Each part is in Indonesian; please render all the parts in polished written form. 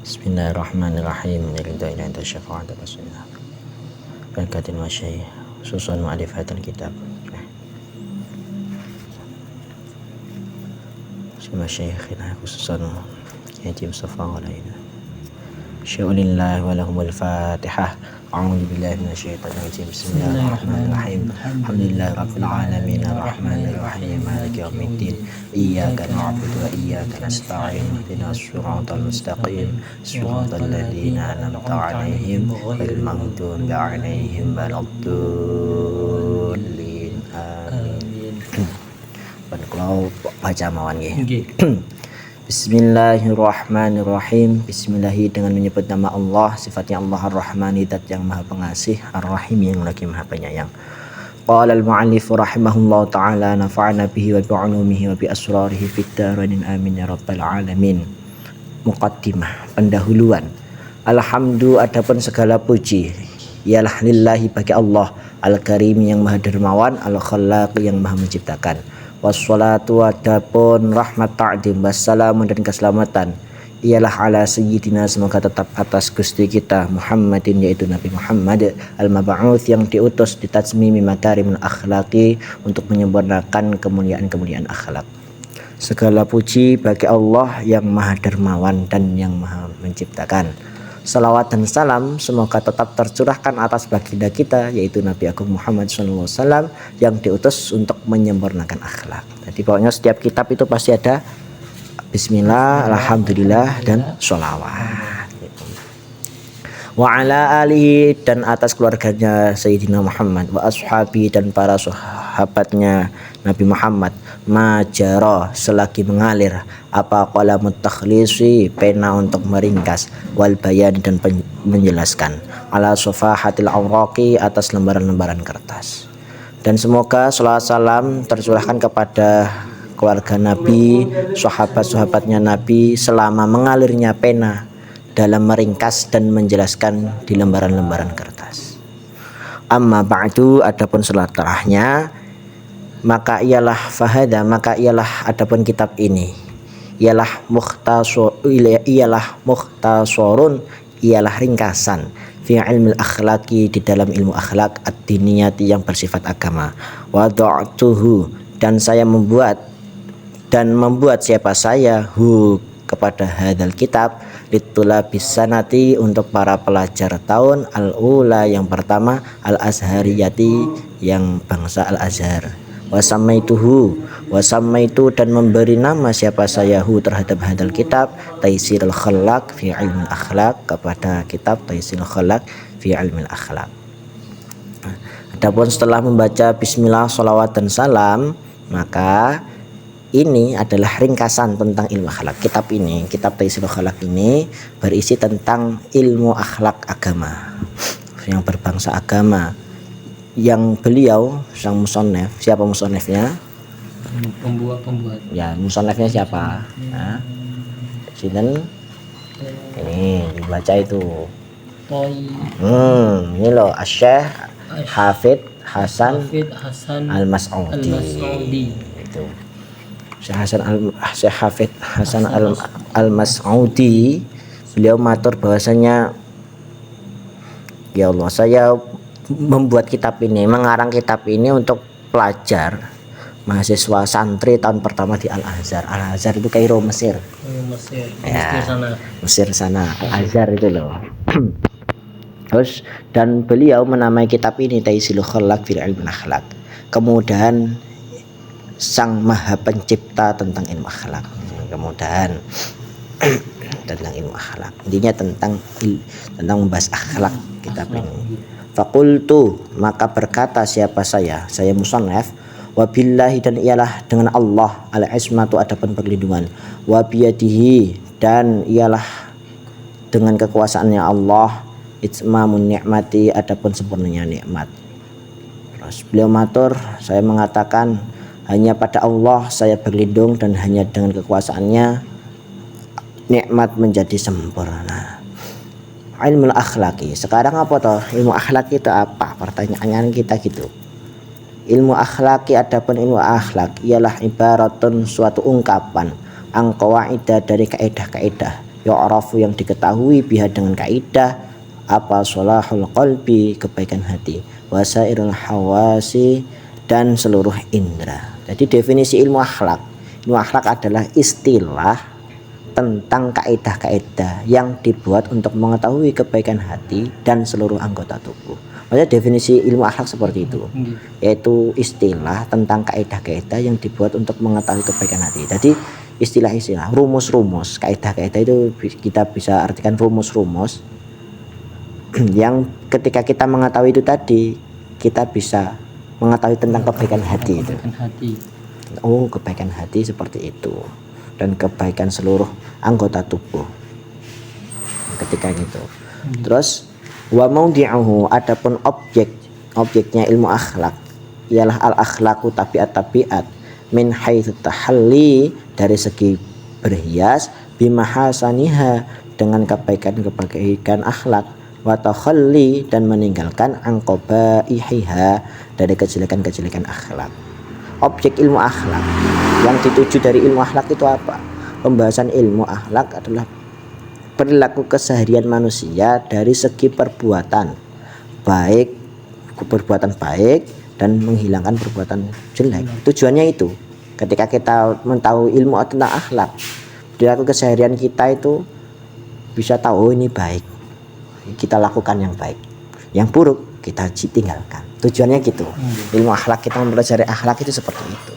Bismillahirrahmanirrahim. Ridha ila anta syafa'atul rasulillah. Berkatin wa syai susun ma'rifatul kitab. Sama syekhina khususan Haji Mustafa walaina. Sya'ulillah wa lahumul fatihah. A'udzu billahi minasyaitonir rajim. Bismillahirrahmanirrahim. Alhamdulillahi rabbil alamin arrahmanir rahim maliki yaumiddin. Iyyaka na'budu wa iyyaka nasta'in. Ihdinas siratal mustaqim. Siratal ladzina an'amta 'alaihim ghairil maghdubi 'alaihim waladdallin. Amin. Kalau baca mawon nggih. Bismillahirrahmanirrahim. Bismillahi dengan menyebut nama Allah, sifatnya Allah Ar-Rahmani, zat yang maha pengasih, Ar-Rahim yang lagi maha penyayang. Qala al-mu'allif rahimahullah ta'ala nafa'ana bihi wa bi'ulumihi wa bi asrarihi fid dharain amin ya rabbal alamin. Muqaddimah, pendahuluan. Alhamdu, adapun segala puji ialah lillahi bagi Allah Al-Karim yang maha dermawan, Al-Khallaq yang maha menciptakan. Wassalatu, adapun rahmat ta'dim wassalamu dan keselamatan ialah ala sayyidina, semoga tetap atas Gusti kita Muhammadin, yaitu Nabi Muhammad al-mab'uts yang diutus di tatsmimi makarimul akhlaqi, untuk menyempurnakan kemuliaan-kemuliaan akhlak. Segala puji bagi Allah yang maha dermawan dan yang maha menciptakan. Salawat dan salam semoga tetap tercurahkan atas baginda kita, yaitu Nabi Agung Muhammad SAW yang diutus untuk menyempurnakan akhlak. Jadi pokoknya setiap kitab itu pasti ada Bismillah, Alhamdulillah dan sholawat. Wa ala alihi, dan atas keluarganya Sayyidina Muhammad, wa ashabi, dan para sahabatnya Nabi Muhammad, majara, selagi mengalir, apa qalamut takhlisi, pena untuk meringkas, wal bayan, dan menjelaskan, ala safahatil awraqi, atas lembaran-lembaran kertas. Dan semoga salawat salam tercurahkan kepada keluarga Nabi, sahabat-sahabatnya Nabi, selama mengalirnya pena dalam meringkas dan menjelaskan di lembaran-lembaran kertas. Amma ba'du, adapun setelahnya, maka ialah fahada, maka ialah adapun kitab ini ialah mukhtasorun, ialah ringkasan fi ilmil akhlaqi, di dalam ilmu akhlak, ad-diniyati yang bersifat agama. Wada'tuhu, dan saya membuat siapa saya kepada hadal kitab litulabis sanati, untuk para pelajar tahun al-ula yang pertama, al-azhariyati yang bangsa al-azhar. Wasamaitu, dan memberi nama siapa saya terhadap hadal kitab Taisirul Khallaq fi ilmil akhlaq, kepada kitab Taisirul Khallaq fi ilmil akhlaq. Adapun setelah membaca bismillah, sholawat dan salam, maka ini adalah ringkasan tentang ilmu akhlak. Kitab ini, kitab Taisirul Khallaq ini berisi tentang ilmu akhlak agama, yang berbangsa agama, yang beliau sang musannif. Siapa musannifnya? Pembuat. Ya, musannifnya siapa? Nah, sinten? Ini dibaca itu. Ini loh, Asy-Syaikh Hafidz Hasan Al-Mas'udi. Itu. Syekh Hafidz Hasan Al-Mas'udi, beliau matur bahwasanya, ya Allah, saya membuat kitab ini, mengarang kitab ini untuk pelajar mahasiswa santri tahun pertama di Al-Azhar. Al-Azhar itu Kairo, Mesir. Ya, Mesir sana. Al-Azhar itu loh. Terus, dan beliau menamai kitab ini Taisirul Khallaq fil ilmi akhlaq, kemudahan sang maha pencipta tentang ilmu akhlak. Kemudahan tentang ilmu akhlak, intinya tentang membahas akhlak kitab ini. Fakultu, maka berkata siapa saya musannaf, wabillahi, dan ialah dengan Allah, al-ismatu, adapun perlindungan, wabiyadihi, dan ialah dengan kekuasaannya Allah, itmamun ni'mati, adapun sempurnanya nikmat. Terus beliau matur, saya mengatakan, hanya pada Allah saya berlindung, dan hanya dengan kekuasaannya nikmat menjadi sempurna. Ilmu akhlaki, sekarang apa toh ilmu akhlak itu apa? Pertanyaan kita gitu. Ilmu akhlaki, adapun ilmu akhlak ialah ibaratun, suatu ungkapan, angqawaida, dari kaedah-kaedah yu'rafu yang diketahui biha dengan kaidah apa sholahul qalbi kebaikan hati, wasairul hawasi dan seluruh indera. Jadi definisi ilmu akhlak adalah istilah tentang kaidah-kaidah yang dibuat untuk mengetahui kebaikan hati dan seluruh anggota tubuh. Maksudnya definisi ilmu akhlak seperti itu, yaitu istilah tentang kaidah-kaidah yang dibuat untuk mengetahui kebaikan hati. Jadi istilah-istilah, rumus-rumus, kaidah-kaidah itu kita bisa artikan rumus-rumus yang ketika kita mengetahui itu tadi, kita bisa mengetahui tentang kebaikan hati itu. Oh, kebaikan hati seperti itu, dan kebaikan seluruh anggota tubuh ketika gitu. Terus wa maudhi'uhu, adapun objeknya ilmu akhlak ialah al akhlaqu tabiat min haitsu tahalli, dari segi berhias, bimahasaniha, dengan kebaikan akhlak, wa takhalli, dan meninggalkan angqabaiha, dari kejelekan-kejelekan akhlak. Objek ilmu akhlak yang dituju dari ilmu akhlak itu apa? Pembahasan ilmu akhlak adalah perilaku keseharian manusia dari segi perbuatan baik dan menghilangkan perbuatan jelek. Tujuannya itu, ketika kita mengetahui ilmu tentang akhlak, perilaku keseharian kita itu bisa tahu, oh ini baik, kita lakukan yang baik, yang buruk kita tinggalkan. Tujuannya gitu. Ilmu akhlak, kita mempelajari akhlak itu seperti itu.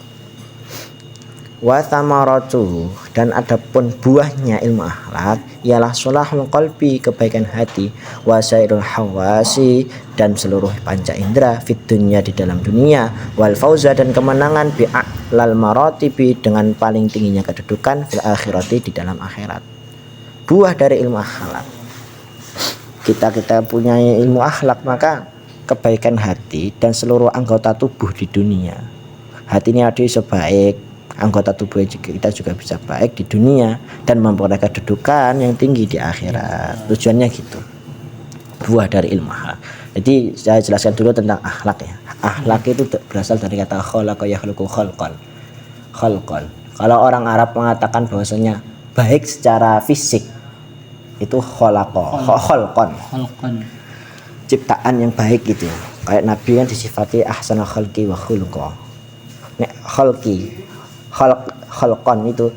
Wa thamaratuhu, dan adapun buahnya ilmu akhlak ialah sholahul qalbi, kebaikan hati, wasairul hawasi, dan seluruh panca indera, fid dunya, di dalam dunia, wal fauza, dan kemenangan, bi a'lal maratibi, dengan paling tingginya kedudukan, fil akhirati, di dalam akhirat. Buah dari ilmu akhlak, kita punya ilmu akhlak, maka kebaikan hati dan seluruh anggota tubuh di dunia. Hati ini ada sebaik, anggota tubuh kita juga bisa baik di dunia dan memperoleh kedudukan yang tinggi di akhirat. Tujuannya gitu, buah dari ilmu akhlak. Jadi saya jelaskan dulu tentang akhlak ya. Akhlak itu berasal dari kata khalaqa yakhluqu khalqan. Kalau orang Arab mengatakan bahwasanya baik secara fisik itu khalqan, ciptaan yang baik gitu. Kayak Nabi yang disifati ahsanul khalqi wa khuluqa. Nek khalqan itu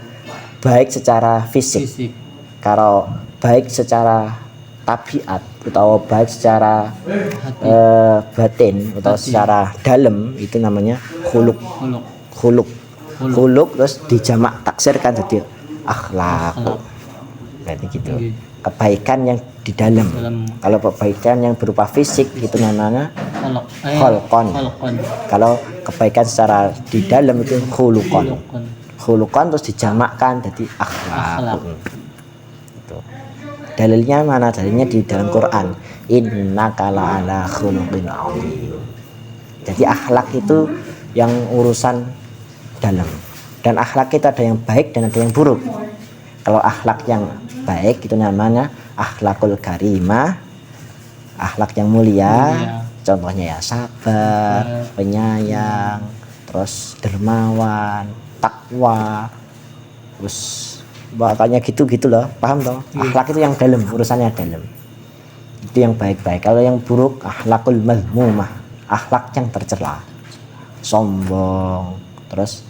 baik secara fisik. Kalau baik secara tabiat atau baik secara batin atau secara dalam, itu namanya khuluq. Terus dijamak taksirkan jadi akhlak. Berarti gitu. Kebaikan yang di dalam. Kalau kebaikan yang berupa fisik itu namanya khalqan. Kalau kebaikan secara di dalam itu khuluqan. Terus dijamakkan jadi akhlak. Itu. Dalilnya mana? Dalilnya di dalam Quran. Innaka la'ala khuluqin 'adzim. Jadi akhlak itu yang urusan dalam. Dan akhlak itu ada yang baik dan ada yang buruk. Kalau akhlak yang baik itu namanya akhlakul karimah, akhlak yang mulia. Contohnya ya sabar, penyayang, terus dermawan, takwa, terus makanya gitu loh, paham toh? Akhlak itu yang dalam, urusannya dalam, itu yang baik-baik. Kalau yang buruk akhlakul mazmumah, akhlak yang tercela, sombong, terus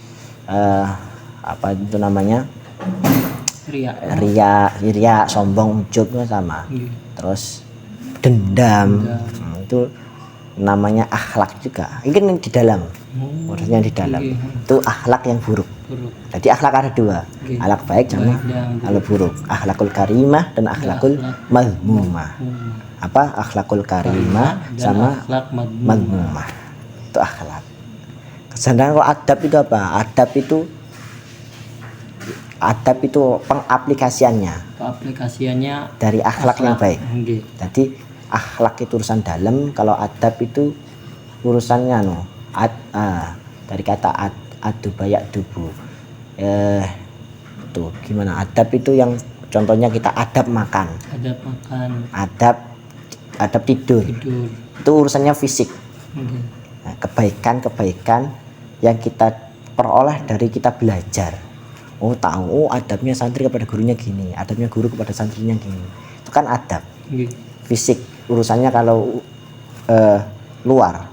apa itu namanya, ria, sombong, ujub sama. Terus dendam. Itu namanya akhlak juga. Ini kan di dalam. Maksudnya di dalam. Itu akhlak yang buruk. Jadi akhlak ada dua. Akhlak baik sama akhlak buruk. Akhlakul karimah dan akhlakul mazmumah. Apa? Akhlakul karimah sama mazmumah. Itu akhlak. Sedangkan kalau adab itu apa? Adab itu pengaplikasiannya dari akhlak yang baik. Jadi akhlak itu urusan dalam, kalau adab itu urusannya dari kata adubayak dubu. Tuh gimana adab itu, yang contohnya kita adab makan, adab tidur. Itu urusannya fisik. Nah, kebaikan yang kita peroleh dari kita belajar. Oh tahu, oh adabnya santri kepada gurunya gini, adabnya guru kepada santrinya gini. Itu kan adab Nggih. fisik, urusannya kalau luar,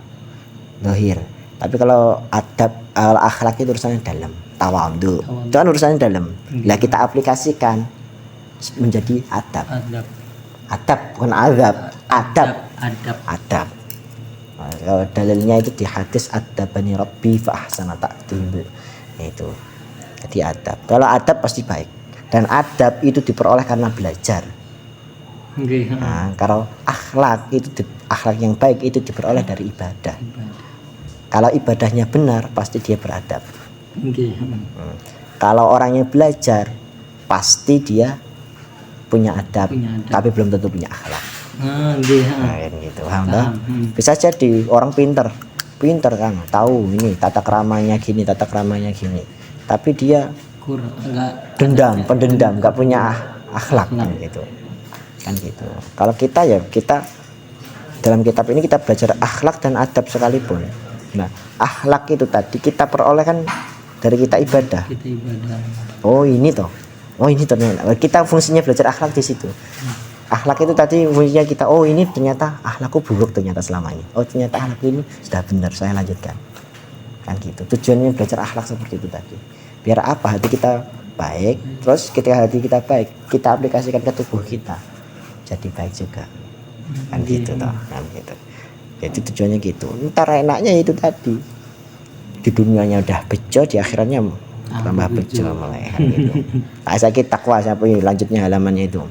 zahir. Tapi kalau adab akhlak itu urusannya dalam, tawadhu. Tawadhu. Itu kan urusannya dalam. Lah kita aplikasikan menjadi adab. Adab. Adab bukan azab, adab. Adab. Adab. Nah, kalau dalilnya itu di hadis adabani rabbi fa ahsana ta'dib. Itu. Jadi adab. Kalau adab pasti baik. Dan adab itu diperoleh karena belajar. Nggih. Nah, kalau akhlak itu akhlak yang baik itu diperoleh dari ibadah. Kalau ibadahnya benar pasti dia beradab. Nggih. Kalau orangnya belajar pasti dia punya adab, tapi belum tentu punya akhlak. Nggih. Nah, gitu, paham toh? Paham. Bisa jadi orang pinter kan, tahu ini tata keramanya gini, tata keramanya gini, tapi dia Kurang enggak pendendam, nggak punya akhlak kan gitu. Kalau kita ya kita dalam kitab ini kita belajar akhlak dan adab sekalipun. Nah, akhlak itu tadi kita peroleh kan dari kita ibadah. kita ibadah. Oh ini toh, oh ini ternyata kita fungsinya belajar akhlak di situ. Akhlak itu tadi fungsinya kita, oh ini ternyata akhlakku buruk ternyata selama ini. Oh ternyata akhlakku ini sudah benar, saya lanjutkan. Kan gitu. Tujuannya belajar akhlak seperti itu tadi. Biar apa? Hati kita baik, terus ketika hati kita baik, kita aplikasikan ke tubuh kita. Jadi baik juga. Kan gitu toh, kan gitu. Jadi tujuannya gitu. Ntar enaknya itu tadi. Di dunianya udah bejo, di akhiratnya tambah bejo mulai kan gitu. Nah, sakit takwa siapa ini lanjutnya halamannya itu.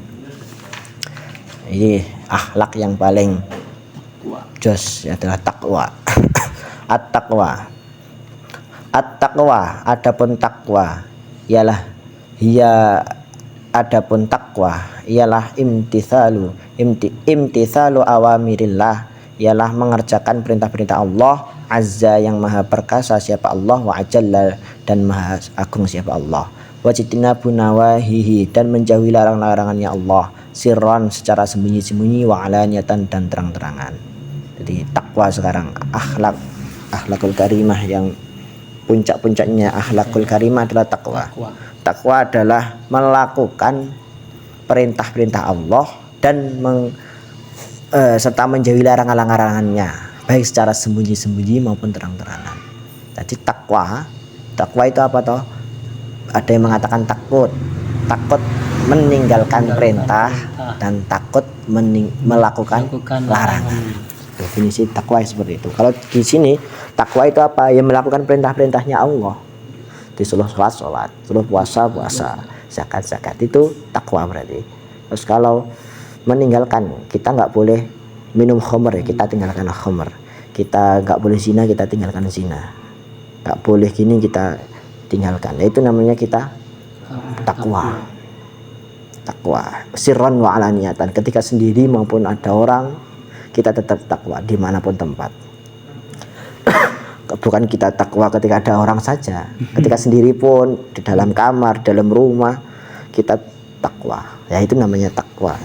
Ini akhlak yang paling jos adalah takwa. At-taqwa. At-taqwa adapun takwa ialah adapun takwa ialah imtithalu awamirillah, ialah mengerjakan perintah-perintah Allah azza yang maha perkasa siapa Allah, wa ajalla dan maha agung siapa Allah, wajitinabu nawahihi dan menjauhi larang-larangannya Allah, sirran secara sembunyi-sembunyi, wa alaniyatan dan terang-terangan. Jadi takwa sekarang akhlakul karimah, yang puncak-puncaknya akhlakul karimah adalah takwa. Takwa adalah melakukan perintah-perintah Allah dan serta menjauhi larangan-larangannya, baik secara sembunyi-sembunyi maupun terang-terangan. Jadi takwa itu apa toh? Ada yang mengatakan takut meninggalkan perintah dan takut melakukan larangan. Definisi takwa seperti itu. Kalau di sini takwa itu apa? Ya melakukan perintah-perintahnya Allah. Disuruh sholat, suruh puasa, zakat, itu takwa berarti. Terus kalau meninggalkan, kita nggak boleh minum khamr, ya kita tinggalkan khamr. Kita nggak boleh zina, kita tinggalkan zina. Nggak boleh gini, kita tinggalkan. Itu namanya kita takwa. Sirran wa alaniyatan, ketika sendiri maupun ada orang, kita tetap takwa dimanapun tempat. Bukan kita takwa ketika ada orang saja, ketika sendiri pun, di dalam kamar, dalam rumah, kita takwa. Ya itu namanya takwa.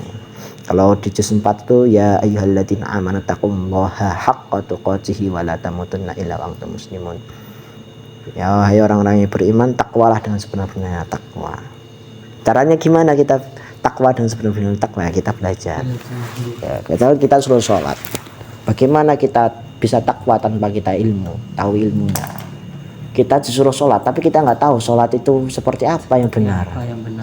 Kalau di juz 4 itu ya ayyuhalladzina amanu taqullaha haqqa tuqatih wa la tamutunna illa wa antum muslimun. Ya hai orang-orang yang beriman, takwalah dengan sebenar-benarnya takwa. Caranya gimana kita takwa dengan sebenar-benarnya takwa? Ya, kita belajar. Ya, kita suruh sholat. Bagaimana kita bisa takwa tanpa kita tahu ilmunya? Kita disuruh sholat, tapi kita nggak tahu sholat itu seperti apa yang benar.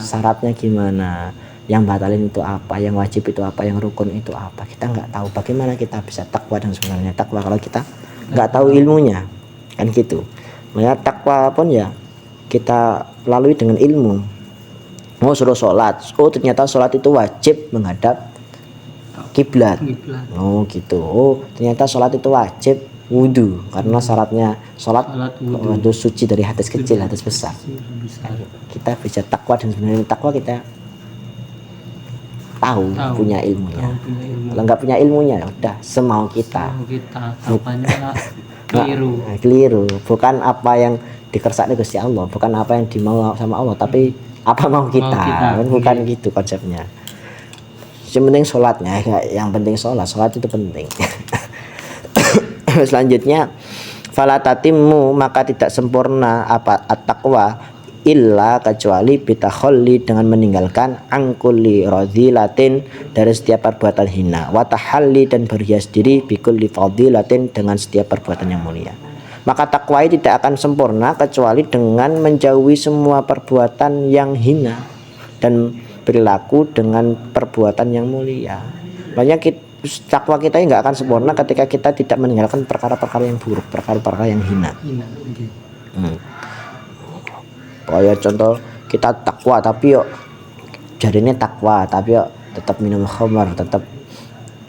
Syaratnya gimana? Yang batalin itu apa? Yang wajib itu apa? Yang rukun itu apa? Kita nggak tahu. Bagaimana kita bisa takwa dengan sebenarnya takwa kalau kita nggak tahu ilmunya? Kan gitu. Melihat takwa pun ya kita lalui dengan ilmu. Mau suruh sholat, oh ternyata sholat itu wajib menghadap kiblat. Oh gitu. Oh ternyata sholat itu wajib wudhu, karena syaratnya sholat wudhu suci dari hadas kecil, hadas besar. Kita bisa takwa, dan sebenarnya takwa kita tahu punya ilmunya. Kalau nggak punya ilmunya, udah semau kita. Keliru. Bukan apa yang dikersakkan Gusti Allah, bukan apa yang dimau sama Allah, tapi apa mau kita. Bukan gitu konsepnya. Yang penting sholatnya, yang penting sholat itu penting. Selanjutnya, fala tatimmu, maka tidak sempurna apa at-taqwa illa kecuali bitakhalli dengan meninggalkan angkulli radhilatin dari setiap perbuatan hina, wa tahalli dan berhias diri bikulli fadilatin dengan setiap perbuatan yang mulia. Maka takwa tidak akan sempurna kecuali dengan menjauhi semua perbuatan yang hina dan perilaku dengan perbuatan yang mulia. Banyak takwa kita nggak akan sempurna ketika kita tidak meninggalkan perkara-perkara yang buruk, perkara-perkara yang hina. Nggih. Kayak contoh kita takwa tapi yuk jadinya takwa tapi yuk tetap minum khamar, tetap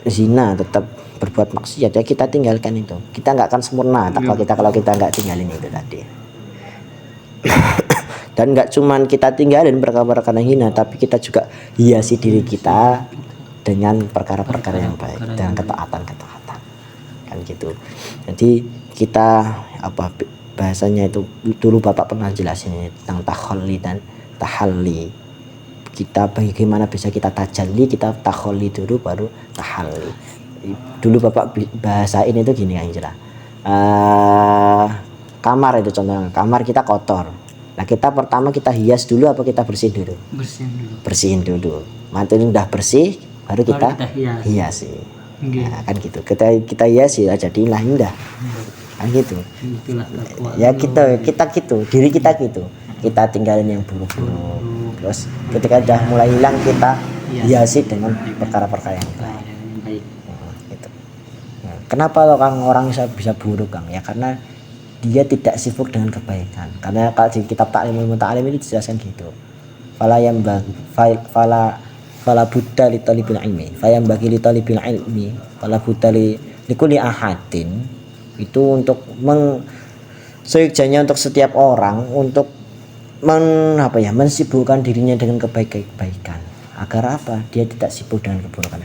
zina, tetap berbuat maksiat, ya kita tinggalkan itu. Kita nggak akan sempurna takwa kita kalau kita nggak tinggalin itu tadi. Dan nggak cuman kita tinggalin perkara-perkara yang hina, tapi kita juga hiasi diri kita dengan perkara-perkara yang baik, dengan ketaatan kan gitu. Jadi kita bahasanya itu dulu Bapak pernah jelasin tentang takhalli dan tahalli. Kita bagaimana bisa kita tajalli, kita takhalli dulu baru tahalli. Dulu Bapak bahasain itu gini kan jelas. Kamar itu contohnya, kamar kita kotor. Nah kita pertama kita hias dulu apa kita bersihin dulu? Bersihin dulu. Mantul udah bersih baru kita hiasi. Nah, kan gitu. Kita hiasi ya jadilah indah. Kan gitu. Ya kita gitu, diri kita gitu. Kita tinggalin yang buruk-buruk. Terus ketika udah mulai hilang kita hiasi dengan perkara-perkara yang baik. Gitu. Nah, kenapa orang bisa buruk Kang? Ya karena dia tidak sibuk dengan kebaikan. Karena kalau di kitab Ta'limul Muta'allim itu dijelaskan gitu. Fala buddha li talibil ilmi. Fayam bagi li talibil ilmi. Fala buddha li kulli ahadin. Itu untuk sejatinya untuk setiap orang untuk mensibukkan dirinya dengan kebaikan. Agar apa? Dia tidak sibuk dengan keburukan.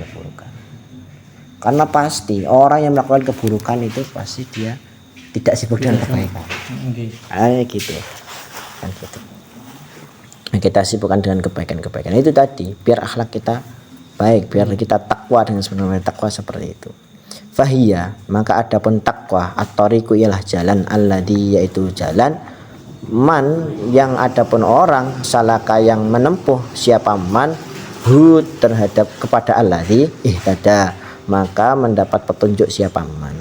Karena pasti orang yang melakukan keburukan itu pasti dia tidak sibuk dengan kebaikan. Gitu. Kan gitu. Nah, kita sibukkan dengan kebaikan itu tadi biar akhlak kita baik, biar kita takwa dengan sebenarnya takwa seperti itu. Fahiyya, maka adapun takwa at-tariqu ialah jalan alladhi, yaitu jalan man yang adapun orang salaka yang menempuh siapa man hu terhadap kepada alladhi ihtada, maka mendapat petunjuk siapa man.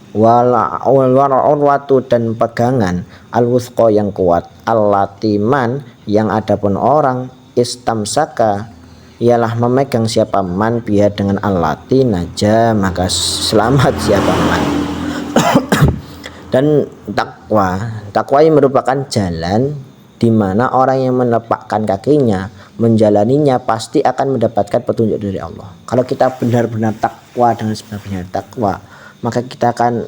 Wal urwatu dan pegangan al-wuthqa yang kuat, allatiman yang adapun orang istamsaka ialah memegang siapa man biha dengan allati naja, maka selamat siapa man. Dan takwa ini merupakan jalan di mana orang yang menepakkan kakinya menjalaninya pasti akan mendapatkan petunjuk dari Allah. Kalau kita benar-benar takwa dengan sebenarnya takwa, maka kita akan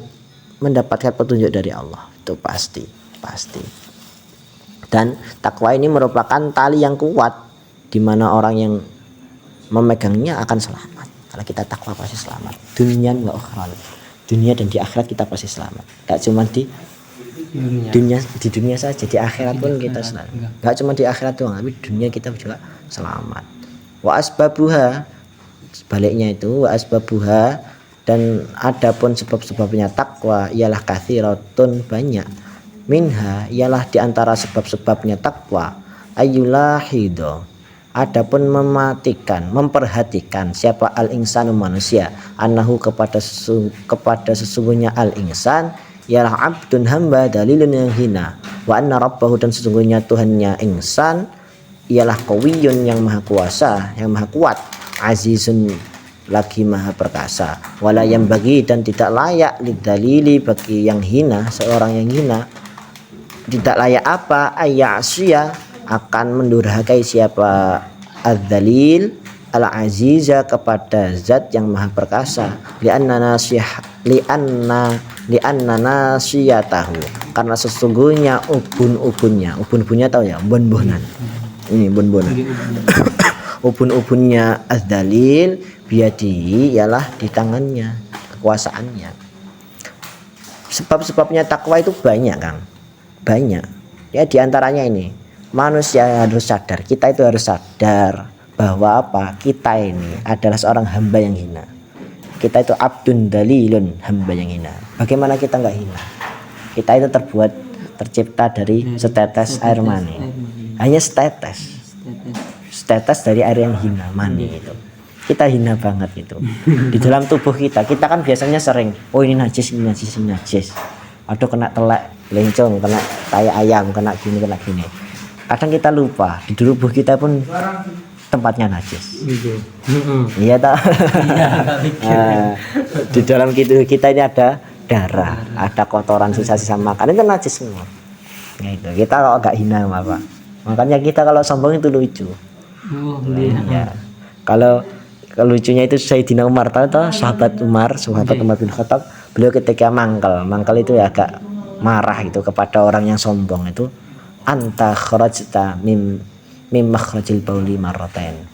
mendapatkan petunjuk dari Allah, itu pasti. Dan takwa ini merupakan tali yang kuat di mana orang yang memegangnya akan selamat. Kalau kita takwa pasti selamat. Dunia wa akhirat. Dunia dan di akhirat kita pasti selamat. Gak cuma di dunia saja, di akhirat pun kita selamat. Gak cuma di akhirat doang, tapi dunia kita juga selamat. Wa asbabuha, sebaliknya itu wa asbabuha, dan adapun sebab-sebabnya takwa ialah katsiratun, banyak. Minha ialah diantara sebab-sebabnya takwa ayyulahido, adapun memperhatikan siapa al-insanu manusia, annahu kepada sesungguhnya al-insan ialah abdun hamba dalilun yang hina, wa anna rabbahu dan sesungguhnya Tuhannya insan ialah qawiyyun yang maha kuasa, yang maha kuat, azizun lagi maha perkasa, wala yang bagi dan tidak layak lidalili bagi yang hina, seorang yang hina tidak layak apa ayyasya akan mendurhakai siapa adzalil al-aziza kepada zat yang maha perkasa, lianna nasiyatahu, karena sesungguhnya ubun-ubunnya tahu ya, bon-bonan ini bon-bonan ubun-ubunnya adzalil biadihi ialah di tangannya, kekuasaannya. Sebab-sebabnya takwa itu banyak Kang, banyak ya, diantaranya ini manusia harus sadar, kita itu harus sadar bahwa apa, kita ini adalah seorang hamba yang hina, kita itu abdun dalilun, hamba yang hina. Bagaimana kita nggak hina? Kita itu terbuat tercipta dari setetes air mani. Hanya setetes. Setetes dari air yang hina, mani itu. Kita hina banget itu. Di dalam tubuh kita kan biasanya sering, oh ini najis, ini najis, ini najis. Aduh kena telek, lencong, kena tai ayam, kena gini. Kadang kita lupa, di tubuh kita pun tempatnya najis. Iya tak? Di dalam kita ini ada darah, ada kotoran, sisa-sisa makan, itu najis semua. Ya itu, kita kalau agak hina apa? Makanya kita kalau sombong itu lucu. Ya. Kalau lucunya itu Sayyidina Umar, tahu sahabat Umar bin Khattab, beliau ketika mangkal itu ya agak marah gitu kepada orang yang sombong itu, anta kharajta mim makhrajil bauli marratain.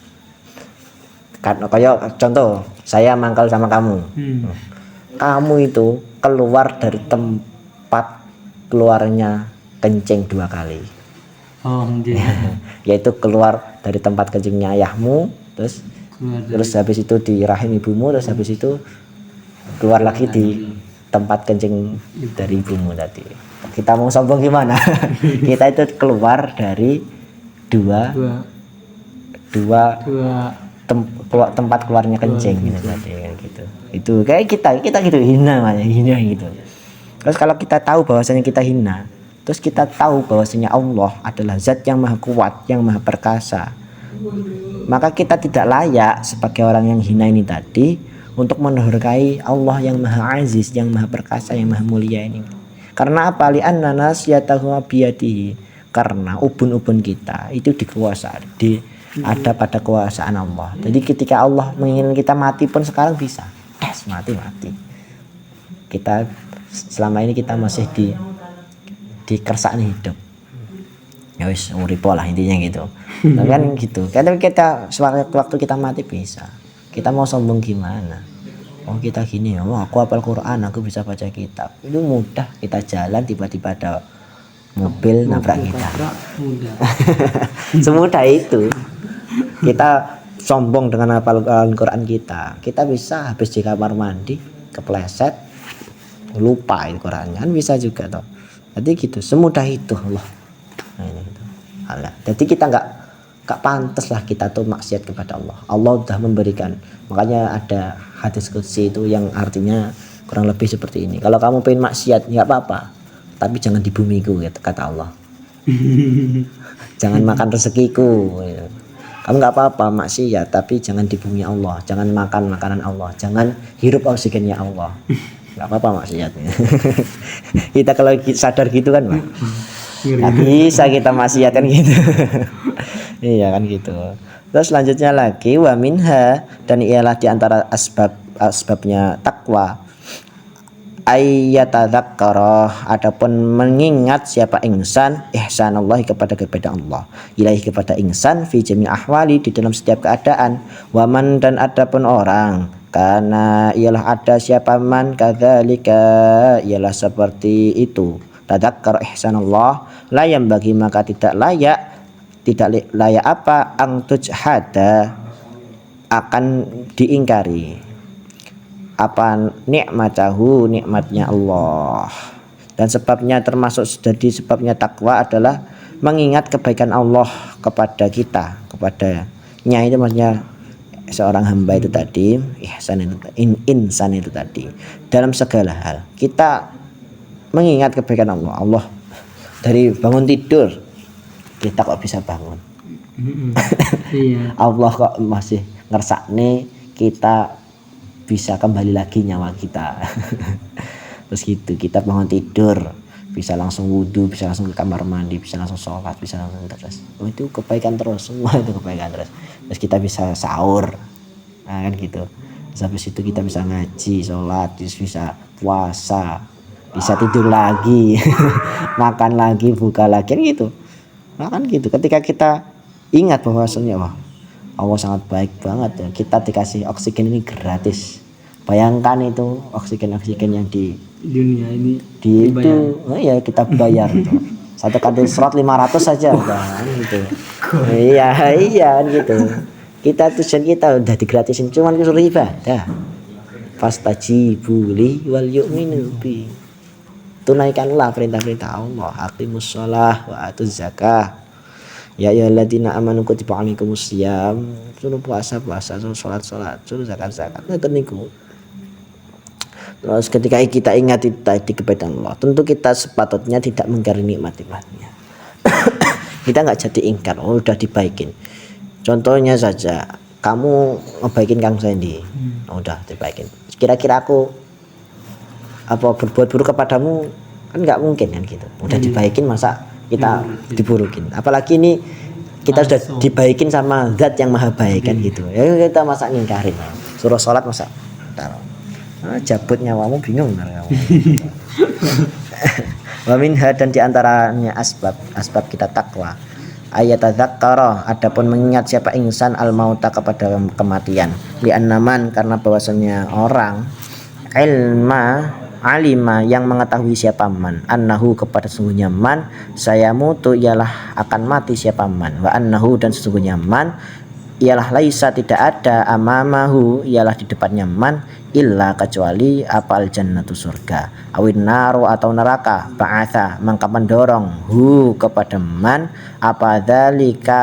Kayak contoh, saya mangkal sama kamu. Kamu itu keluar dari tempat keluarnya kencing 2 kali. Yaitu keluar dari tempat kencingnya ayahmu, terus habis itu di rahim ibumu, terus habis itu keluar lagi di tempat kencing dari ibumu tadi. Kita mau sombong gimana? Kita itu keluar dari dua tempat keluarnya kencing gitu tadi gitu. Itu kayak kita gitu hina gitu. Terus kalau kita tahu bahwasanya kita hina, terus kita tahu bahwasanya Allah adalah zat yang maha kuat, yang maha perkasa, maka kita tidak layak sebagai orang yang hina ini tadi untuk mendurhakai Allah yang maha aziz, yang maha perkasa, yang maha mulia ini. Karena apa? Li'anna nasiyatahu biyadihi. Karena ubun-ubun kita itu dikuasai, ada pada kekuasaan Allah. Jadi ketika Allah menginginkan kita mati pun sekarang bisa. Mati. Kita selama ini kita masih di kersane hidup. Ya wis uripo lah intinya gitu. Kan gitu. Kadang kita waktu kita mati bisa. Kita mau sombong gimana? Oh kita gini ya, aku hafal Quran, aku bisa baca kitab. Itu mudah, kita jalan tiba-tiba ada mobil nabrak kita. Semudah itu. Kita sombong dengan hafal Quran kita bisa habis di kamar mandi kepleset lupa itu Qurannya kan bisa juga toh. Jadi gitu, semudah itu Allah. Nah, ini gitu. Jadi kita nggak pantas lah kita tuh maksiat kepada Allah. Allah sudah memberikan. Makanya ada hadis qudsi itu yang artinya kurang lebih seperti ini. Kalau kamu pengen maksiat nggak apa-apa, tapi jangan di bumiku kata Allah. Jangan makan rezekiku. Kamu nggak apa-apa maksiat, tapi jangan di bumi Allah. Jangan makan makanan Allah. Jangan hirup oksigennya Allah. Nggak apa-apa maksiatnya. Kita kalau sadar gitu kan, Pak. Nggak bisa kita maksiat kan gitu. Iya kan gitu. Terus selanjutnya lagi wa minha, dan ialah diantara asbabnya takwa ayyatadzakkara, adapun mengingat siapa insan ihsanallah kepada Allah, ilahi kepada insan fi jami ahwali, di dalam setiap keadaan, waman, dan adapun orang karena ialah ada siapa man kadzalika, ialah seperti itu tadzakkara ihsanallah, layam bagi maka tidak layak apa angtujhada, akan diingkari apa nikmatnya Allah. Dan sebabnya termasuk jadi sebabnya takwa adalah mengingat kebaikan Allah kepada kita, kepadanya itu maksudnya seorang hamba itu tadi, insan itu tadi, dalam segala hal kita mengingat kebaikan Allah dari bangun tidur kita kok bisa bangun. Allah kok masih ngersakne kita bisa kembali lagi nyawa kita. Terus gitu kita bangun tidur bisa langsung wudhu, bisa langsung ke kamar mandi, bisa langsung sholat, bisa langsung terus. Itu kebaikan terus, semua itu kebaikan terus. Terus kita bisa sahur, nah kan gitu. Terus habis itu kita bisa ngaji, sholat, terus bisa puasa, bisa tidur lagi, makan lagi, buka lagi, kan gitu. Nah kan gitu. Ketika kita ingat bahwasanya wah Allah sangat baik banget ya, kita dikasih oksigen ini gratis. Bayangkan itu oksigen yang di dunia ini di itu ya kita bayar itu. Satu kali slot 500 saja kan gitu. Iya kan gitu. Kita tujuan kita udah digratisin, cuman disuruh ibadah. Fastajibu li wal yu'minu bi. tunaikanlah perintah-perintah Allah. Aqimus shalah wa atuz zakah. Ya ayyuhalladzina amanu kutiba alaikumus shiyam. Suruh puasa, suruh salat, suruh zakat. Ngoten niku. Terus ketika kita ingat itu tadi kepada Allah, tentu kita sepatutnya tidak mengingkari nikmat-nikmatnya. Kita nggak jadi ingkar, udah dibaikin. Contohnya saja, kamu ngebaikin Kang Sandy, udah dibaikin. Kira-kira aku apa berbuat buruk kepadamu, kan nggak mungkin kan gitu. Udah dibaikin masa kita diburukin. Apalagi ini kita sudah dibaikin sama zat yang maha baik kan gitu. Ya kita masa ngingkarin. Suruh sholat masa jabut nyawamu bingung kamu. Wa minha, dan diantaranya asbab kita takwa. Ayat tadzakkara, adapun mengingat siapa insan al mauta kepada kematian. Li annaman, karena bahwasanya orang alima yang mengetahui siapa man, annahu kepada sesungguhnya man, saya mutu ialah akan mati siapa man, wa annahu dan sesungguhnya man ialah laisa tidak ada amamahu ialah di depannya man illa kecuali apal jannatu surga, awin naru atau neraka, ba'atha mangka mendorong hu kepada man apa dzalika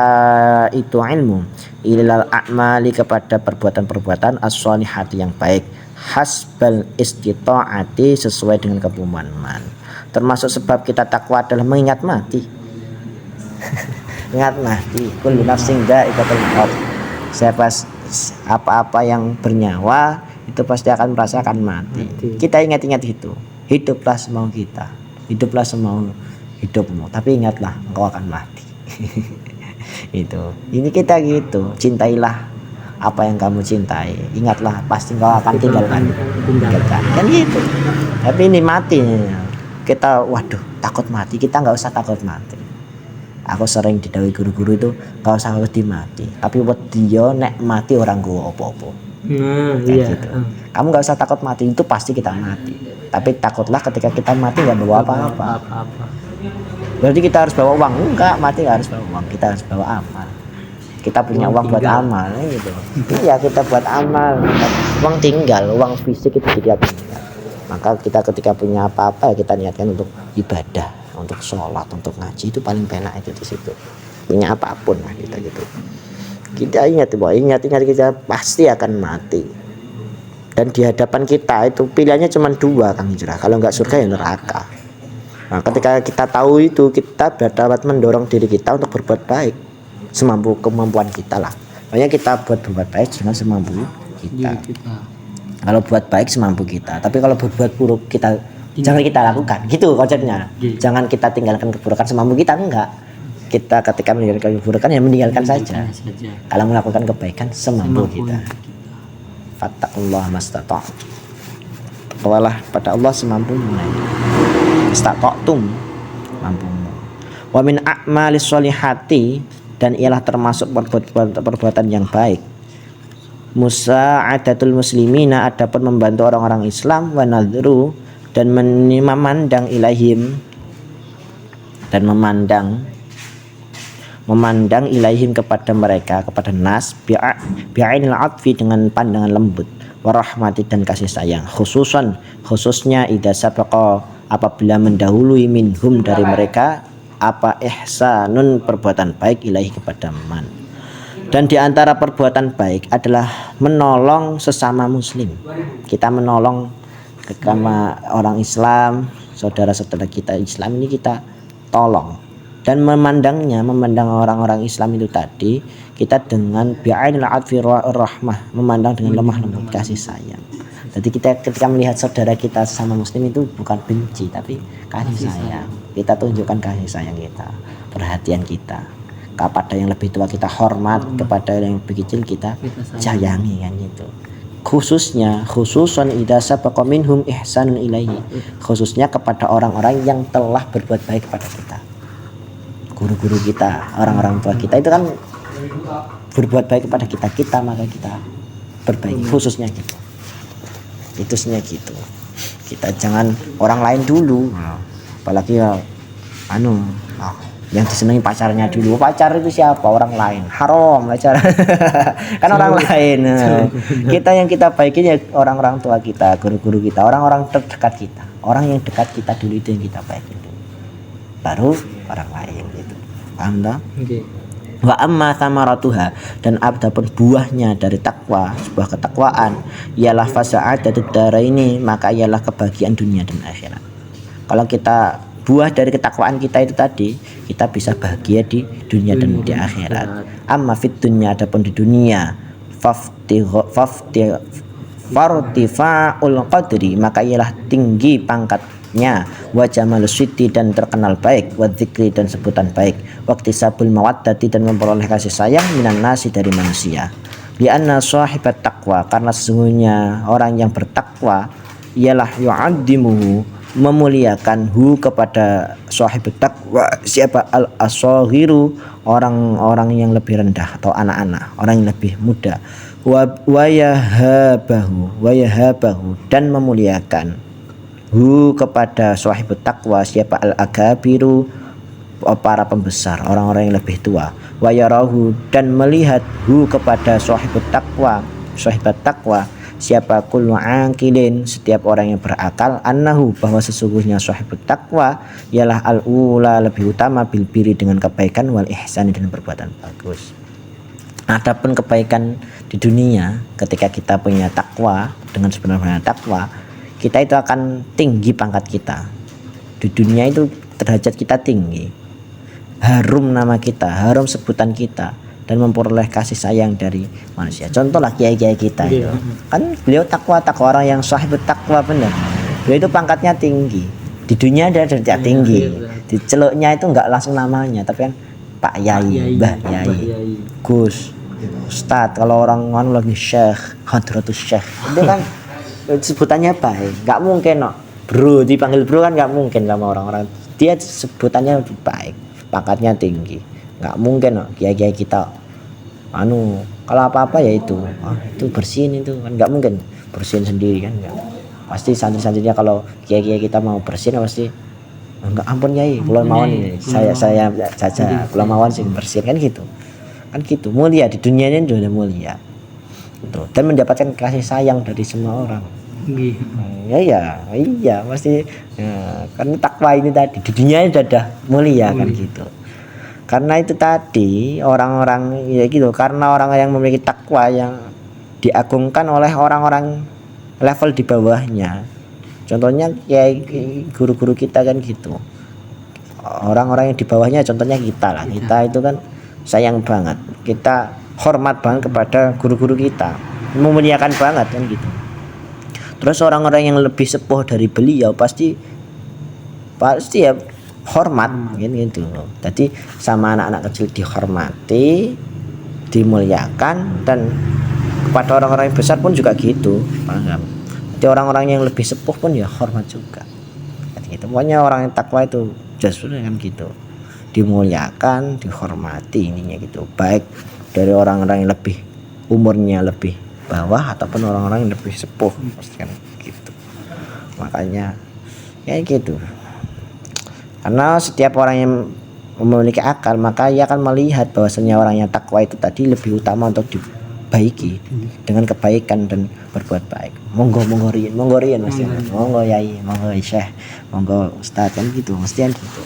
itu ilmu ilal a'mali kepada perbuatan-perbuatan as-shalihati yang baik, hasbal istita'ati sesuai dengan kemampuan man. Termasuk sebab kita takwa adalah mengingat mati. Ingat mati, kullu nafsin dha'iqatul maut. Siapa apa-apa yang bernyawa itu pasti akan merasakan mati. Kita ingat-ingat itu. Hiduplah semau kita, hiduplah semau hidupmu, tapi ingatlah engkau akan mati. Itu. Ini kita gitu. Cintailah apa yang kamu cintai. Ingatlah pasti engkau akan tinggalkan. Kan gitu. Tapi ini mati. Kita waduh takut mati. Kita nggak usah takut mati. Aku sering didhawuhi guru-guru itu gak usah wedi mati, tapi wedi yo nek mati orang gua opo-opo. Iya. Gitu. Kamu gak usah takut mati, itu pasti kita mati. Tapi takutlah ketika kita mati gak bawa apa-apa. Berarti kita harus bawa uang? Enggak, mati gak harus bawa uang, kita harus bawa amal. Kita punya uang buat amal gitu. Iya, kita buat amal. Uang tinggal, uang fisik itu tidak tinggal. Maka kita ketika punya apa-apa ya kita niatkan untuk ibadah, untuk sholat, untuk ngaji, itu paling penak itu di situ. Punya apapun lah kita gitu. Kita ingat kita pasti akan mati. Dan di hadapan kita itu pilihannya cuma dua, Kang Hijrah. Kalau nggak surga ya neraka. Nah, ketika kita tahu itu, kita dapat mendorong diri kita untuk berbuat baik semampu kemampuan kita lah. Makanya kita berbuat baik dengan semampu kita. Kalau buat baik semampu kita. Tapi kalau berbuat buruk kita jangan kita lakukan, gitu konsepnya. Jangan kita tinggalkan keburukan semampu kita, enggak. Kita ketika meninggalkan keburukan ya meninggalkan saja. Kalau melakukan kebaikan semampu kita. Fattaqullaha mastata'tum. Takwalah pada Allah semampunya. Istata'tum, mampumu. Wa min a'malis sholihati, dan ialah termasuk perbuatan yang baik. Musa'adatul muslimina, adapun membantu orang-orang Islam, wa nadhru, dan memandang ilaihim, dan memandang ilaihim kepada mereka, kepada nas bi'ainil atfi, dengan pandangan lembut, warahmati, dan kasih sayang, khususnya idza sabaqa, apabila mendahului minhum dari mereka apa ihsanun perbuatan baik ilahi kepada man. Dan di antara perbuatan baik adalah menolong sesama muslim. Kita menolong sama orang Islam, saudara-saudara kita Islam ini kita tolong. Dan memandang orang-orang Islam itu tadi kita dengan bi'ainil atfi rahmah, memandang dengan lemah lembut kasih sayang. Jadi kita ketika melihat saudara kita sama muslim itu bukan benci tapi kasih sayang. Kita tunjukkan kasih sayang kita, perhatian kita. Kepada yang lebih tua kita hormat, kepada yang lebih kecil kita sayangi kan gitu. Khususan idza sabaqa minhum ihsanun ilaihi, khususnya kepada orang-orang yang telah berbuat baik kepada kita. Guru-guru kita, orang-orang tua kita itu kan berbuat baik kepada kita maka kita berbaik, khususnya gitu. Itusnya gitu. Kita jangan orang lain dulu. Apalagi ya yang disenangi pacarnya dulu. Pacar itu siapa? Orang lain. Haram pacar. Kan orang lain. Kita yang kita baikin ya orang-orang tua kita, guru-guru kita, orang-orang terdekat kita, orang yang dekat kita dulu itu yang kita baikin dulu, baru orang lain gitu. Paham tak? Nggih. Wa amma thamaratuha, dan adapun buahnya dari takwa, sebuah ketakwaan, ialah fasa'adatud daraini, maka ialah kebahagiaan dunia dan akhirat. Kalau kita buah dari ketakwaan kita itu tadi, kita bisa bahagia di dunia dan di akhirat. Amma fit dunya, adapun di dunia, fartifa'ul qadri, maka ialah tinggi pangkatnya, wa jamalus siti, dan terkenal baik, wa dzikri, dan sebutan baik, waqtisabul mawaddati, dan memperoleh kasih sayang, minan nasi, dari manusia. Lianna sahibat taqwa, karena sesungguhnya orang yang bertakwa ialah yu'addimuhu, memuliakan hu, kepada sahibat takwa, siapa al-asaghiru, orang-orang yang lebih rendah atau anak-anak, orang yang lebih muda, wa yahabahu, dan memuliakan hu, kepada sahibat takwa, siapa al-agabiru, para pembesar, orang-orang yang lebih tua, wa yarahu, dan melihat hu, kepada sahibat takwa, siapa kullu aqilin, setiap orang yang berakal, annahu, bahwa sesungguhnya sahibut takwa ialah al-ula, lebih utama, bil biri, dengan kebaikan, wal ihsan, dan perbuatan bagus. Adapun kebaikan di dunia, ketika kita punya takwa, dengan sebenarnya takwa, kita itu akan tinggi pangkat kita di dunia, itu derajat kita tinggi, harum nama kita, harum sebutan kita, dan memperoleh kasih sayang dari manusia. Contohlah kiai-kiai kita itu, kan beliau takwa orang yang sahibut takwa, benar. Beliau itu pangkatnya tinggi di dunia, ada derajat tinggi. Di celuknya itu enggak langsung namanya, tapi kan Pak Yai, Mbah Yai, Gus, Ustadz. Kalau orang lagi Syekh, Hadratus Syekh, itu kan sebutannya baik. Enggak mungkin bro, dipanggil bro kan enggak mungkin sama orang-orang. Dia sebutannya baik, pangkatnya tinggi. Nggak mungkin kiai-kiai kita kalau apa-apa ya itu bersihin, itu kan nggak mungkin bersihin sendiri kan, nggak. Pasti santri-santrinya kalau kiai-kiai kita mau bersihin pasti enggak, ampun Yai, kula mawon ini saya saja, kula mawon sing bersihin, kan gitu. Mulia di dunia ini sudah mulia itu, dan mendapatkan kasih sayang dari semua orang. Iya pasti ya, karena takwa ini tadi di dunia ini sudah mulia kan gitu. Karena itu tadi orang-orang ya gitu, karena orang yang memiliki takwa yang diagungkan oleh orang-orang level di bawahnya. Contohnya kayak guru-guru kita kan gitu. Orang-orang yang di bawahnya, contohnya kita lah. Kita itu kan sayang banget, kita hormat banget kepada guru-guru kita, memuliakan banget kan gitu. Terus orang-orang yang lebih sepuh dari beliau pasti ya hormat gitu. Jadi sama anak-anak kecil dihormati, dimuliakan, dan kepada orang-orang yang besar pun juga gitu. Paham? Jadi orang-orang yang lebih sepuh pun ya hormat juga. Gitu. Pokoknya orang yang takwa itu justru kan gitu, dimuliakan, dihormati, ininya gitu. Baik dari orang-orang yang lebih umurnya lebih bawah ataupun orang-orang yang lebih sepuh, pasti kan gitu. Makanya kayak gitu. Karena setiap orang yang memiliki akal, maka ia akan melihat bahwasanya orang yang takwa itu tadi lebih utama untuk dibaiki dengan kebaikan dan berbuat baik. Monggo riyen mesti. Monggo Yai, monggo Syekh, monggo Ustaz, kan gitu, mesti gitu.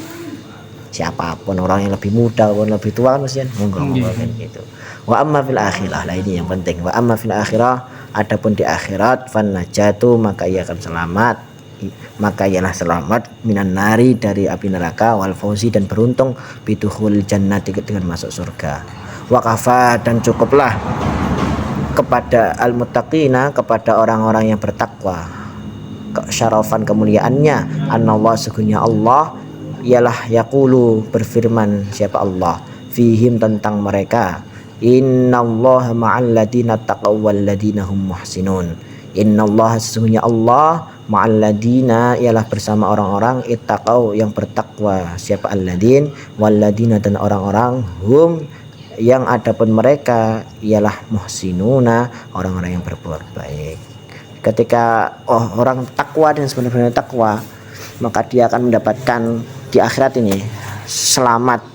Siapapun orang yang lebih muda maupun lebih tua kan mesti monggo kan gitu. Wa amma fil akhirah, lah ini yang penting. Wa amma fil akhirah, adapun di akhirat, fan najatu, maka ia akan selamat. Maka ialah selamat minan nari, dari api neraka, wal fauzi, dan beruntung bidukhul jannati, dengan masuk surga. Wa kafa, dan cukuplah kepada al muttaqina, kepada orang-orang yang bertakwa, syarafan, kemuliaannya, annallah, sesungguhnya Allah ialah yaqulu, berfirman siapa Allah, fihim, tentang mereka, innallaha ma'al ladina taqaw wal ladina hum muhsinun. Innallaha, sesungguhnya Allah, ma'al ladina, ialah bersama orang-orang, ittaqau, yang bertakwa, siapa alladin, wal ladina, dan orang-orang, hum, yang adapun mereka, ialah muhsinuna, orang-orang yang berbuat baik. Ketika orang takwa dan sebenarnya takwa, maka dia akan mendapatkan di akhirat ini selamat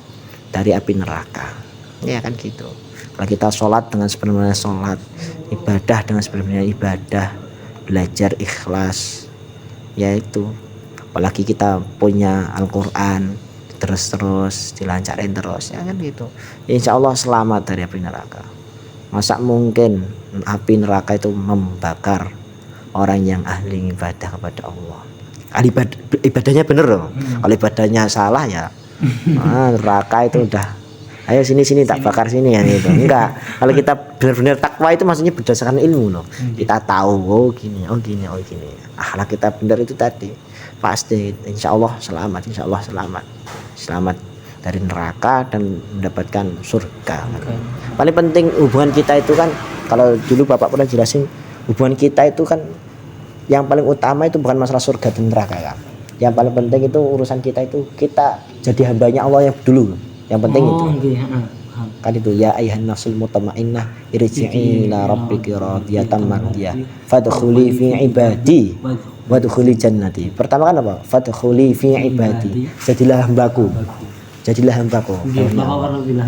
dari api neraka. Ya kan gitu. Kalau kita sholat dengan sebenarnya sholat, ibadah dengan sebenarnya ibadah, belajar ikhlas, yaitu apalagi kita punya Al-Quran terus dilancarin terus ya kan gitu, insya Allah selamat dari api neraka. Masa mungkin api neraka itu membakar orang yang ahli ibadah kepada Allah, ahli ibadahnya bener loh. Kalau ibadahnya salah ya neraka itu udah ayo sini tak bakar sini ya gitu. Enggak, kalau kita benar-benar takwa itu maksudnya berdasarkan ilmu loh. Kita tahu oh gini. Akhlak kita benar itu tadi pasti insya Allah selamat, selamat dari neraka dan mendapatkan surga. Paling penting hubungan kita itu kan, kalau dulu Bapak pernah jelasin, hubungan kita itu kan yang paling utama itu bukan masalah surga dan neraka kan. Yang paling penting itu urusan kita itu kita jadi hambanya Allah yang dulu. Yang penting itu kan itu ya ayuhan nafsul mutmainnah irji'i ila rabbiki radiyatan mardiyah fadkhuli fi ibadi wadkhuli jannati. Pertama kan apa? Fadkhuli fi ibadi, jadilah hambaku.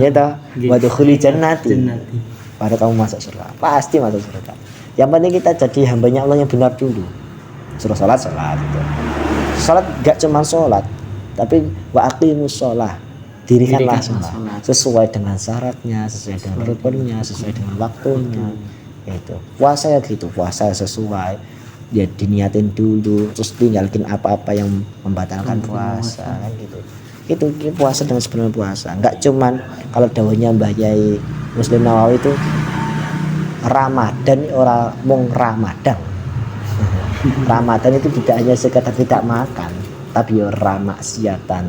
Ya toh, wadkhuli jannati. Pada kamu masuk surga, pasti masuk surga. Yang penting kita jadi hambanya Allah yang benar dulu. Suruh salat gitu. Salat gak cuma salat, tapi wa aqimus shalah, dirikanlah salat sesuai dengan syaratnya, sesuai dengan rukunnya, sesuai dengan waktunya. Itu puasa ya gitu, puasa sesuai ya diniatin dulu, terus tinggalin apa-apa yang membatalkan puasa kan gitu. Itu puasa dengan sebenarnya puasa, nggak cuman kalau dawuhnya Mbah Yai Muslim Nawawi itu Ramadan orang mung Ramadan. Ramadan itu tidak hanya sekedar tidak makan, tapi ya ramaksiatan,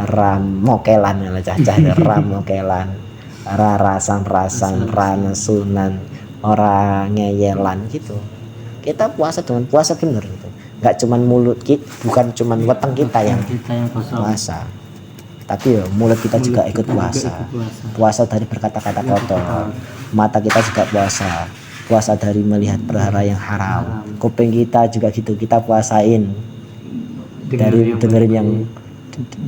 ramokelan ala cacah, ramokelan, rasan ranasunan, orang ngeyelan gitu. Kita puasa dengan puasa bener gitu. Enggak cuman mulut kita, bukan cuman weteng kita yang puasa. Tapi ya mulut kita juga ikut puasa. Puasa dari berkata-kata kotor. Mata kita juga puasa dari melihat perkara yang haram. Kuping kita juga gitu, kita puasain dari dengerin yang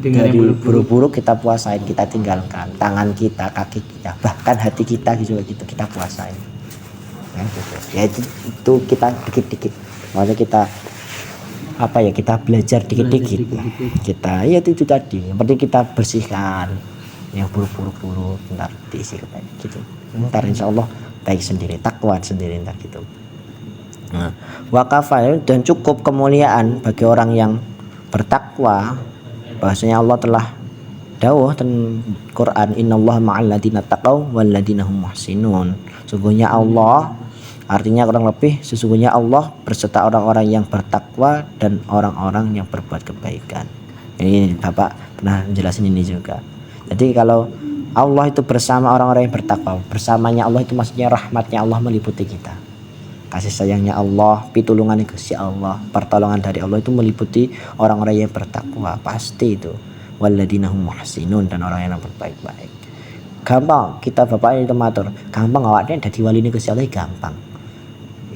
dari buruk-buruk, kita puasain, kita tinggalkan. Tangan kita, kaki kita, bahkan hati kita juga gitu, kita puasain. Nah, gitu. Ya itu kita dikit-dikit. Makanya kita kita belajar dikit-dikit. Kita ya itu tadi. Yang penting kita bersihkan yang buruk-buruk, ntar diisi kayak gitu. Ntar insya Allah baik sendiri, takwa sendiri ntar gitu. Nah, wakafah dan cukup kemuliaan bagi orang yang bertakwa. Bahasanya Allah telah dawuh dan Quran, innallaha ma'al ladzina taqaw wal ladzina hum muhsinun. Sesungguhnya Allah, artinya kurang lebih sesungguhnya Allah berserta orang-orang yang bertakwa dan orang-orang yang berbuat kebaikan. Ini Bapak pernah jelasin ini juga. Jadi kalau Allah itu bersama orang-orang yang bertakwa, bersamanya Allah itu maksudnya rahmatnya Allah meliputi kita, kasih sayangnya Allah, pitulungan Gusti Allah, pertolongan dari Allah itu meliputi orang-orang yang bertakwa, pasti itu walladzina hum muhsinun, dan orang yang berbaik-baik. Gampang kita Bapak itu matur, gampang awaknya dadi wali ini Gusti Allah, gampang.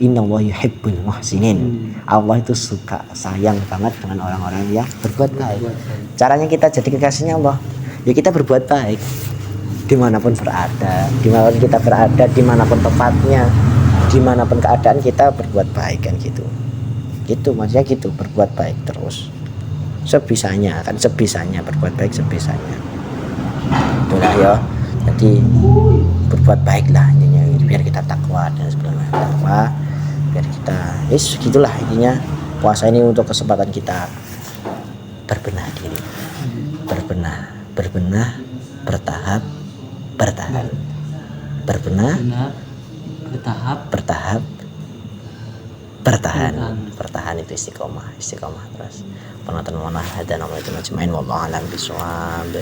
Innallaha yuhibbul muhsinin. Allah itu suka, sayang banget dengan orang-orang yang berbuat baik. Caranya kita jadi kekasihnya Allah, ya kita berbuat baik dimanapun kita berada, dimanapun tempatnya, dimanapun keadaan kita berbuat baik kan gitu. Gitu maksudnya gitu, berbuat baik terus sebisanya berbuat baik sebisanya. Itulah ya. Jadi berbuat baiklah intinya, biar kita takwa dan sebagainya. Takwa biar kita gitulah intinya. Puasa ini untuk kesempatan kita berbenah diri, berbenah, bertahan, bertahan itu istiqomah terus. Penonton mohon hadana wa majma'in wallahu a'lam bishawab.